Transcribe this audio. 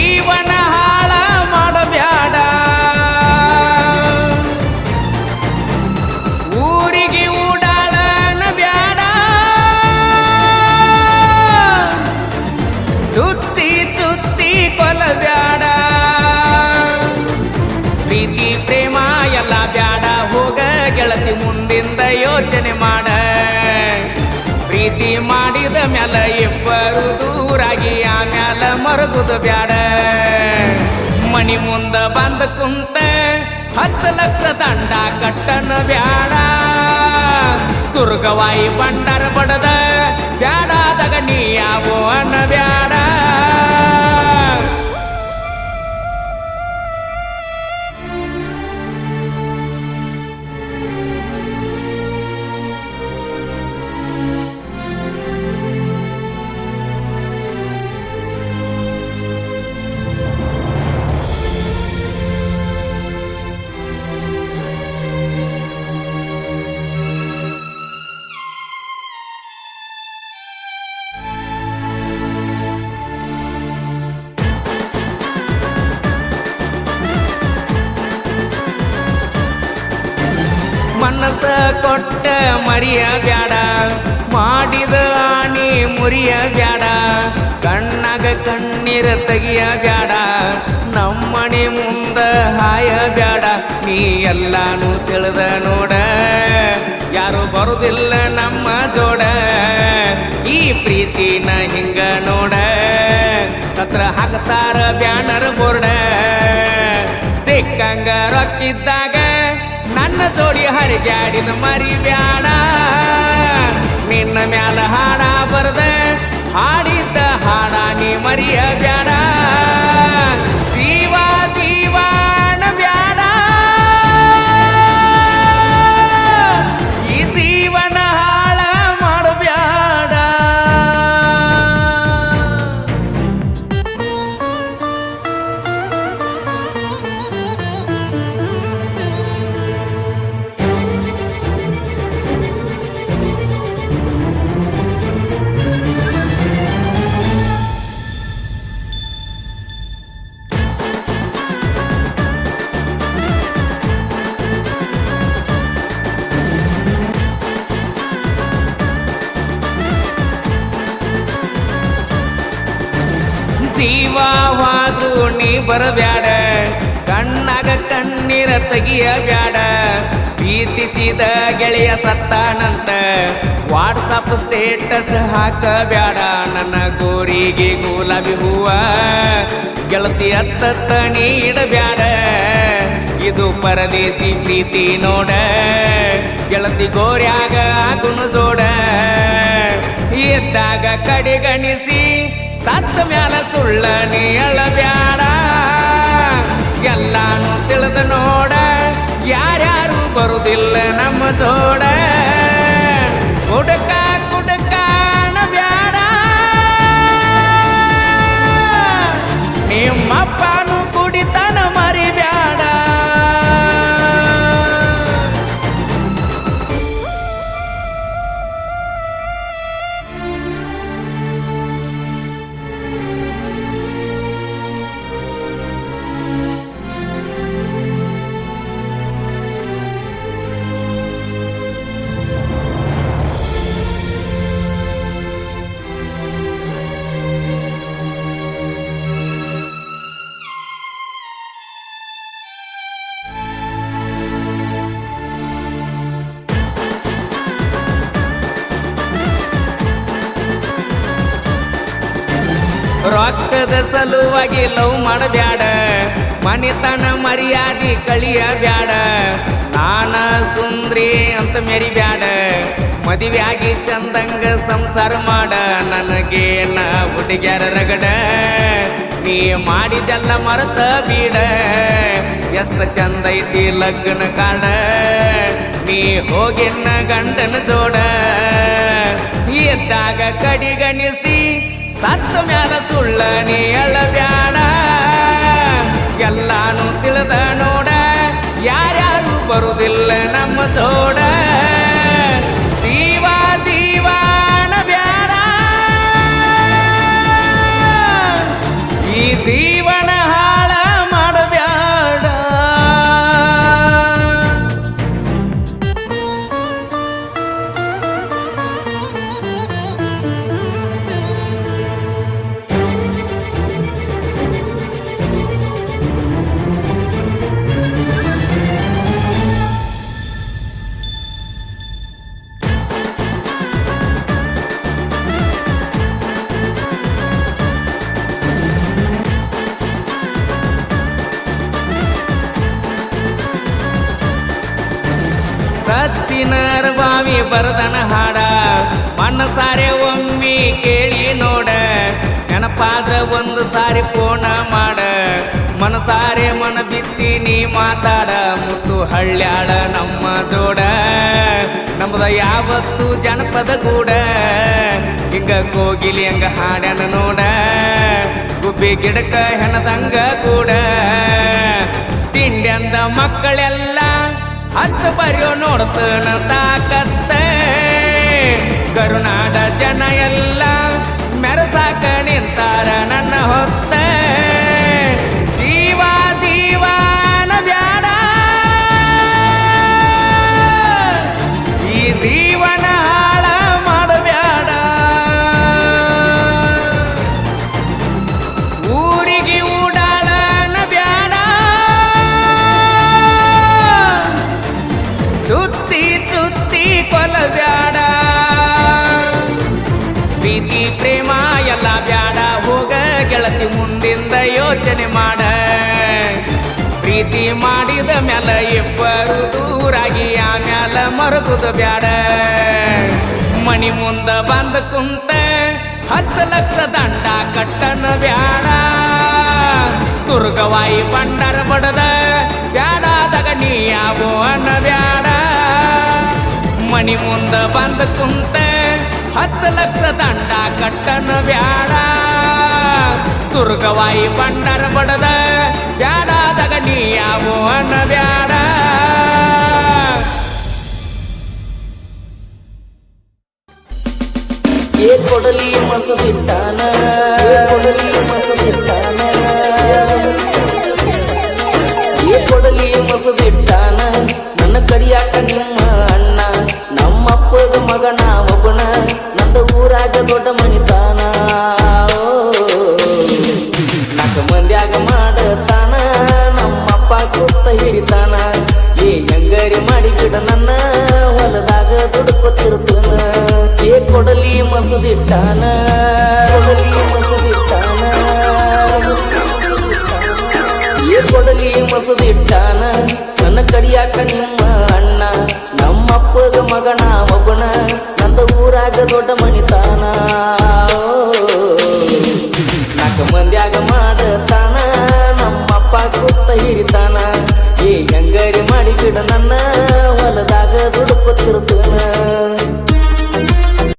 ಜೀವನ ಹಾಳ ಮಾಡಬ್ಯಾಡ ಊರಿಗೆ ಊಡಾಳನ ಬ್ಯಾಡ ಚುಚ್ಚಿ ಚುಚ್ಚಿ ಕೊಲಬ್ಯಾಡ ಪ್ರೀತಿ ಪ್ರೇಮ ಎಲ್ಲ ಬ್ಯಾಡ ಹೋಗ ಗೆಳತಿ ಮುಂದಿಂದ ಯೋಚನೆ ಮಾಡ ಪ್ರೀತಿ ಮಾಡಿದ ಮ್ಯಾಲ ಇಬ್ಬರು ದೂರಾಗಿ ಆಮ್ಯಾಲ ಮರಗುದು ಬ್ಯಾಡ ಮನಿ ಮುಂದ ಬಂದ ಕುಂತ 10 ಲಕ್ಷ ದಂಡ ಕಟ್ಟನ ಬ್ಯಾಡ ದುರ್ಗವಾಯಿ ಬಂಡರ ಬಡದ ಬ್ಯಾಡಾದಾಗ ನೀ ಯಾವೋ ಅನ್ನ ಬ್ಯಾಡ ಮನಸ ಕೊಟ್ಟ ಮರಿಯ ಬ್ಯಾಡ ಮಾಡಿದ ಆಣಿ ಮುರಿಯ ಬ್ಯಾಡ ಕಣ್ಣಾಗ ಕಣ್ಣೀರ ತೆಗಿಯ ಬ್ಯಾಡ ನಮ್ಮನೆ ಮುಂದ ಹಾಯ ಬ್ಯಾಡ ನೀ ಎಲ್ಲಾನು ತಿಳಿದ ನೋಡ ಯಾರು ಬರುದಿಲ್ಲ ನಮ್ಮ ಜೋಡ ಈ ಪ್ರೀತಿನ ಹಿಂಗ ನೋಡ ಸತ್ರ ಹಾಕ್ತಾರ ಬ್ಯಾನರ್ ಬೋರ್ಡ ಸಿಕ್ಕಂಗ ರೊಕ್ಕಿದ್ದಾಗ ನನ್ನ ಜೋಡಿ ಹರಿಗ್ಯಾಡಿನ ಮರಿ ಬ್ಯಾಡ ನಿನ್ನ ಮ್ಯಾಲ ಹಾಡ ಬರದ ಹಾಡಿದ್ದ ಹಾಡ ನೀ ಮರಿಯ ಬ್ಯಾಡ ಜೀವ ಜೀವನ ಬ್ಯಾಡ ಈ ಜೀವನ ಹಾಳ ಮಾಡಬ್ಯಾಡ ಜೀವವಾದ್ರು ನೀ ಬರಬ್ಯಾಡ ಕಣ್ಣಾಗ ಕಣ್ಣೀರ ತೆಗಿಯ ಬ್ಯಾಡ ಪ್ರೀತಿಸಿದ ಗೆಳೆಯ ಸತ್ತಾನಂತ ವಾಟ್ಸಪ್ ಸ್ಟೇಟಸ್ ಹಾಕ ಬ್ಯಾಡ ನನ್ನ ಗೋರಿಗೆ ಗುಲಾಬಿ ಹೂವ ಗೆಳತಿ ಅತ್ತ ನೀಡಬ್ಯಾಡ ಇದು ಪರದೇಸಿ ಪ್ರೀತಿ ನೋಡ ಗೆಳತಿ ಗೋರ್ಯಾಗ ಗುಣ ಜೋಡ ಇದ್ದಾಗ ಕಡೆಗಣಿಸಿ ಸತ್ತ ಮ್ಯಾಲ ಸುಳ್ಳ ನೀ ಅಳಬ್ಯಾಡ ಎಲ್ಲಾನು ತಿಳಿದ ನೋಡ ಯಾರ್ಯಾರು ಬರುದಿಲ್ಲ ನಮ್ಮ ಜೋಡ ಕುಡಕ ಕುಡಕಾನ ಬ್ಯಾಡ ನಿಮ್ಮಪ್ಪನು ಕುಡಿತನ ಮರಿಬ್ಯಾಡ ರೊಕ್ಕದ ಸಲುವಾಗಿ ಲವ್ ಮಾಡಬ್ಯಾಡ ಮನಿತನ ಮರ್ಯಾದಿ ಕಳಿಯ ಬ್ಯಾಡ ನಾನ ಸುಂದ್ರಿ ಅಂತ ಮೆರಿಬ್ಯಾಡ ಮದುವೆಯಾಗಿ ಚಂದಂಗ ಸಂಸಾರ ಮಾಡ ನನಗೇನ ಹುಡುಗ್ಯಾರ ರಗಡ ನೀ ಮಾಡಿದೆಲ್ಲ ಮರೆತ ಬೀಡ ಎಷ್ಟ ಚಂದ ಐತಿ ಲಗ್ನ ಕಾಡ ನೀ ಹೋಗಿನ್ನ ಗಂಡನ ಜೋಡ ಇದ್ದಾಗ ಕಡಿಗಣಿಸಿ ಸತ್ತ ಮ್ಯಾಲ ಸುಳ್ಳ ನೀ ಅಳಬ್ಯಾಡ ಎಲ್ಲಾನು ತಿಳಿದ ನೋಡ ಯಾರ್ಯಾರು ಬರುದಿಲ್ಲ ನಮ್ಮ ಜೋಡ ಜೀವ ಜೀವನ ಬ್ಯಾಡ ಈ ಜೀವನ ಹಾಳ ಮಾಡಬ್ಯಾಡ. ಸಚ್ಚಿನರ ಬಾವಿ ಬರದನ ಹಾಡ ಮನಸಾರೆ ಒಮ್ಮಿ ಕೇಳಿ ನೋಡ. ನೆನಪಾದ್ರ ಒಂದು ಸಾರಿ ಫೋನ ಮಾಡ. ಮನಸಾರೆ ಮನ ಬಿಚ್ಚಿ ನೀ ಮಾತಾಡ. ಮುತ್ತು ಹಳ್ಳ್ಯಾಳ ನಮ್ಮ ಜೋಡ. ನಮ್ದ ಯಾವತ್ತು ಜನಪದ ಗೂಡ. ಹಿಂಗ ಕೋಗಿಲಿ ಹಂಗ ಹಾಡ್ಯಾನ ನೋಡ. ಗುಬ್ಬಿ ಗಿಡಕ ಹೆಣದಂಗ ಕೂಡ. ತಿಂಡ್ಯಂದ ಮಕ್ಕಳೆಲ್ಲ ಹತ್ತು ಬರೆಯೋ ನೋಡ್ತನ ತಾಕತ್ತ. ಕರುನಾಡ ಜನ ಎಲ್ಲ ಮೆರಸಾಕ ನಿಂತಾರ ನನ್ನ ಹೊತ್ತ. ಜೀವ ಜೀವನ ಬ್ಯಾಡ ಈ ಜೀವನ ಹಾಳ ಮಾಡಬ್ಯಾಡ. ಊರಿಗೆ ಊಡಾಳನ ಬ್ಯಾಡ. ಚುಚ್ಚಿ ಚುಚ್ಚಿ ಕೊಲಬ್ಯಾಡ. ಪ್ರೀತಿ ಪ್ರೇಮ ಎಲ್ಲ ಬ್ಯಾಡ. ಹೋಗ ಗೆಳತಿ ಮುಂದಿಂದ ಯೋಚನೆ ಮಾಡ. ಪ್ರೀತಿ ಮಾಡಿದ ಮ್ಯಾಲ ಇಬ್ಬರು ದೂರಾಗಿ ಆಮ್ಯಾಲ ಮರಗುದ ಬ್ಯಾಡ. ಮಣಿ ಮುಂದ ಬಂದ ಕುಂತ 10 ಲಕ್ಷ ದಂಡ ಕಟ್ಟನ ಬ್ಯಾಡ. ದುರ್ಗವಾಯಿ ಬಂಡರ ಬಡದ ಬ್ಯಾಡಾದಾಗ ನೀ ಯಾವೋ ಅನ್ನ ಬ್ಯಾಡ. ಮಣಿ ಮುಂದ ಬಂದ ಕುಂತ 10 ಲಕ್ಷ ದಂಡ ಕಟ್ಟನ ಬ್ಯಾಡ. ದುರ್ಗವಾಯಿ ಬಂಡರ ಬಡದ ಬ್ಯಾಡಾದಾಗ ನೀ ಯಾವೋ ಅನ್ನ ಬ್ಯಾಡ. ಏ ಕೊಡಲಿ ಮಸದಿಟ್ಟಾನ, ಕೊಡಲಿ ಮಸದಿಟ್ಟಾನ, ಏ ಕೊಡಲಿ ಮಸದಿಟ್ಟಾನ. ನನ್ನ ಕಡಿಯಾಕ ನಿಮ್ಮ ಅಣ್ಣ. ನಮ್ಮಪ್ಪಗ ಮಗನ ಒಬ್ಬನ. ನಂದ ಊರಾಗ ದೊಡ್ಡ ಮನಿತಾನ. ನಾಲ್ಕು ಮಂದ್ಯಾಗ ಮಾಡತಾನ. ನಮ್ಮಪ್ಪ ಕೂತ ಹಿರಿತಾನ. ಏ ಹೆಂಗರಿ ಮಾಡಿ ಬಿಡ ನನ್ನ ಹೊಲದಾಗ ದುಡ್ಕೋತಿರ್ತಾನ. ಏ ಕೊಡಲಿ ಮಸದಿಟ್ಟಾನ.